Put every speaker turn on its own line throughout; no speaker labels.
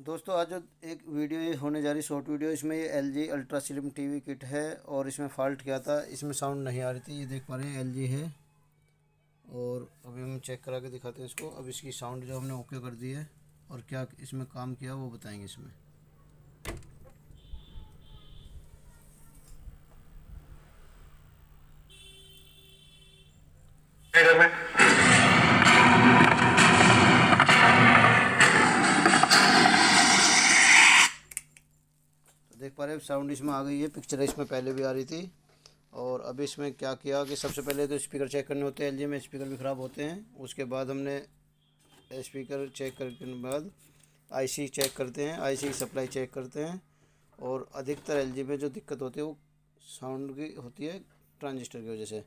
दोस्तों आज जो एक वीडियो ये होने जा रही शॉर्ट वीडियो, इसमें ये LG ultra slim TV kit है और इसमें फ़ॉल्ट क्या था, इसमें साउंड नहीं आ रही थी। ये देख पा रहे हैं LG है और अभी हम चेक करा के दिखाते हैं इसको। अब इसकी साउंड जो हमने ओके कर दी है और क्या इसमें काम किया वो बताएंगे इसमें। तो देख पा रहे हैं साउंड इसमें आ गई है। पिक्चर इसमें पहले भी आ रही थी और अभी इसमें क्या किया कि सबसे पहले तो स्पीकर चेक करने होते हैं। LG में स्पीकर भी ख़राब होते हैं। उसके बाद हमने स्पीकर चेक करने के बाद IC चेक करते हैं, IC की सप्लाई चेक करते हैं। और अधिकतर LG में जो दिक्कत होती है वो साउंड की होती है ट्रांजिस्टर की वजह से।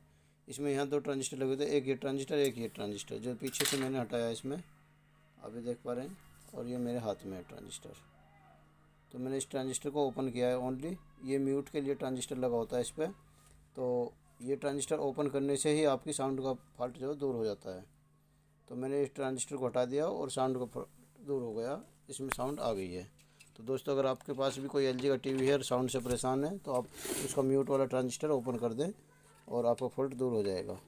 इसमें यहाँ दो ट्रांजिस्टर लगे होते हैं, एक ये ट्रांजिस्टर एक ये ट्रांजिस्टर, जो पीछे से मैंने हटाया इसमें, अभी देख पा रहे हैं। और ये मेरे हाथ में है ट्रांजिस्टर। तो मैंने इस ट्रांजिस्टर को ओपन किया है ओनली। ये म्यूट के लिए ट्रांजिस्टर लगा होता है इस पर। तो ये ट्रांजिस्टर ओपन करने से ही आपकी साउंड का फॉल्ट जो दूर हो जाता है। तो मैंने इस ट्रांजिस्टर को हटा दिया और साउंड का दूर हो गया, इसमें साउंड आ गई है। तो दोस्तों अगर आपके पास भी कोई LG का टीवी है और साउंड से परेशान है तो आप उसका म्यूट वाला ट्रांजिस्टर ओपन कर दें और आपका फॉल्ट दूर हो जाएगा।